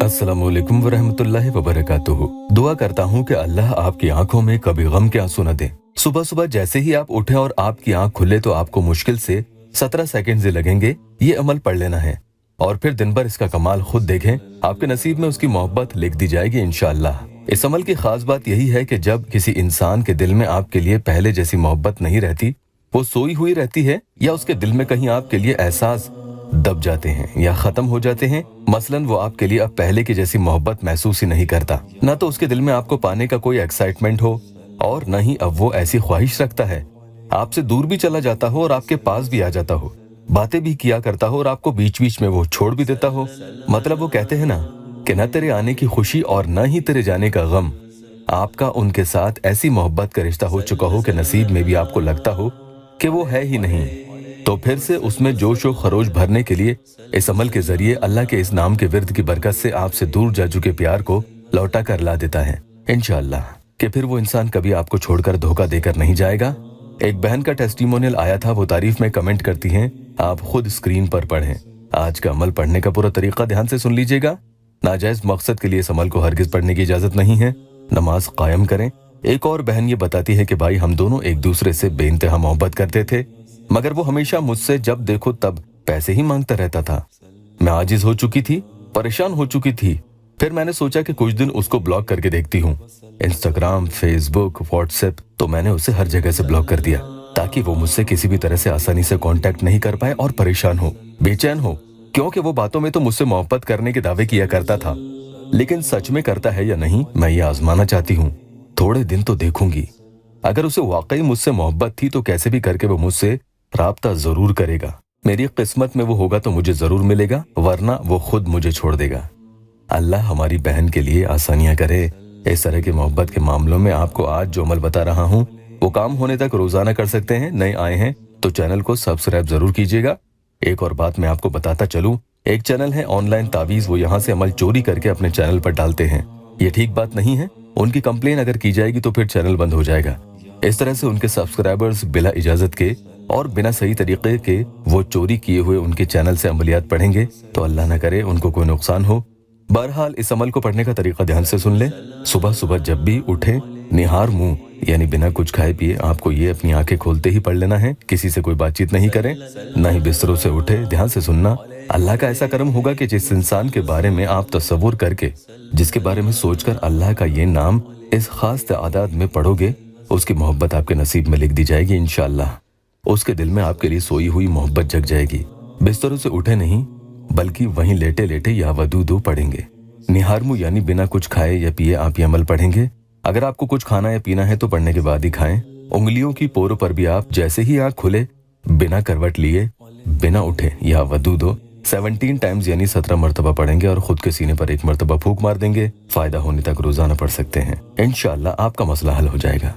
अस्सलामुअलैकुम वरहमतुल्लाहि वबरकातुहू। दुआ करता हूँ कि अल्लाह आपकी आंखों में कभी गम के आंसू न दे। सुबह सुबह जैसे ही आप उठे और आपकी आंख खुले तो आपको मुश्किल से 17 सेकंड ही लगेंगे। ये अमल पढ़ लेना है और फिर दिन भर इसका कमाल खुद देखें। आपके नसीब में उसकी मोहब्बत लिख दी जाएगी इंशाअल्लाह। इस अमल की खास बात यही है कि जब किसी इंसान के दिल में आपके लिए पहले जैसी मोहब्बत नहीं रहती, वो सोई हुई रहती है या उसके दिल में कहीं आपके लिए एहसास दब जाते हैं या खत्म हो जाते हैं, मसलन वो आपके लिए अब पहले की जैसी मोहब्बत महसूस ही नहीं करता, ना तो उसके दिल में आपको पाने का कोई एक्साइटमेंट हो और न ही अब वो ऐसी ख्वाहिश रखता है, आपसे दूर भी चला जाता हो और आपके पास भी आ जाता हो, बातें भी किया करता हो और आपको बीच बीच में वो छोड़ भी देता हो। मतलब वो कहते हैं ना कि न तेरे आने की खुशी और न ही तेरे जाने का गम। आपका उनके साथ ऐसी मोहब्बत का रिश्ता हो चुका हो कि नसीब में भी आपको लगता हो कि वो है ही नहीं, तो फिर से उसमें जोश व खरोश भरने के लिए इस अमल के जरिए अल्लाह के इस नाम के विर्द की बरकत से आपसे दूर जा चुके प्यार को लौटा कर ला देता है इंशाअल्लाह, कि फिर वो इंसान कभी आपको छोड़कर धोखा देकर नहीं जाएगा। एक बहन का टेस्टिमोनियल आया था, वो तारीफ में कमेंट करती हैं, आप खुद स्क्रीन पर पढ़ें। आज का अमल पढ़ने का पूरा तरीका ध्यान से सुन लीजिएगा। नाजायज मकसद के लिए इस अमल को हरगिज पढ़ने की इजाजत नहीं है। नमाज कायम करें। एक और बहन ये बताती है कि भाई हम दोनों एक दूसरे से बेइंतहा मोहब्बत करते थे, मगर वो हमेशा मुझसे जब देखो तब पैसे ही मांगता रहता था। मैं आजिज हो चुकी थी, परेशान हो चुकी थी। फिर मैंने सोचा कि कुछ दिन उसको ब्लॉक करके देखती हूँ। इंस्टाग्राम, फेसबुक, व्हाट्सएप, तो मैंने उसे हर जगह से ब्लॉक कर दिया ताकि वो मुझसे किसी भी तरह से आसानी से कांटेक्ट नहीं कर पाए और परेशान हो, बेचैन हो, क्योंकि वो बातों में तो मुझसे मोहब्बत करने के दावे किया करता था, लेकिन सच में करता है या नहीं मैं ये आजमाना चाहती हूँ। थोड़े दिन तो देखूंगी, अगर उसे वाकई मुझसे मोहब्बत थी तो कैसे भी करके वो मुझसे राब्ता जरूर करेगा। मेरी किस्मत में वो होगा तो मुझे जरूर मिलेगा, वरना वो खुद मुझे छोड़ देगा। अल्लाह हमारी बहन के लिए आसानियां करे। इस तरह की मोहब्बत के मामलों में आपको आज जो अमल बता रहा हूँ वो काम होने तक रोजाना कर सकते हैं। नए आए हैं तो चैनल को सब्सक्राइब जरूर कीजिएगा। एक और बात मैं आपको बताता चलूं, एक चैनल है ऑनलाइन तावीज, वो यहाँ से अमल चोरी करके अपने चैनल पर डालते हैं। ये ठीक बात नहीं है। उनकी कंप्लेन अगर की जाएगी तो फिर चैनल बंद हो जाएगा। इस तरह से उनके सब्सक्राइबर्स बिला इजाजत के और बिना सही तरीके के वो चोरी किए हुए उनके चैनल से अमलियात पढ़ेंगे तो अल्लाह न करे उनको कोई नुकसान हो। बहरहाल इस अमल को पढ़ने का तरीका ध्यान से सुन ले। सुबह सुबह जब भी उठे, निहार मुंह यानी बिना कुछ खाए पिए आपको ये अपनी आंखें खोलते ही पढ़ लेना है। किसी से कोई बातचीत नहीं करें, न ही बिस्तरों से उठे। ध्यान से सुनना, अल्लाह का ऐसा करम होगा कि जिस इंसान के बारे में आप तसव्वुर करके, जिसके बारे में सोचकर अल्लाह का ये नाम इस खास तादाद में पढ़ोगे, उसकी मोहब्बत आपके नसीब में लिख दी जाएगी इंशाअल्लाह। उसके दिल में आपके लिए सोई हुई मोहब्बत जग जाएगी। बिस्तरों से उठे नहीं, बल्कि वहीं लेटे लेटे या वदूदू पढ़ेंगे। निहारमू यानी बिना कुछ खाए या पिए आप ये अमल पढ़ेंगे। अगर आपको कुछ खाना या पीना है तो पढ़ने के बाद ही खाएं। उंगलियों की पोरों पर भी आप जैसे ही आंख खुले, बिना करवट लिए, बिना उठे या वदूदो 17 टाइम्स यानी 17 मरतबा पढ़ेंगे और खुद के सीने पर 1 मरतबा फूंक मार देंगे। फायदा होने तक रोजाना पढ़ सकते हैं। इंशाअल्लाह आपका मसला हल हो जाएगा।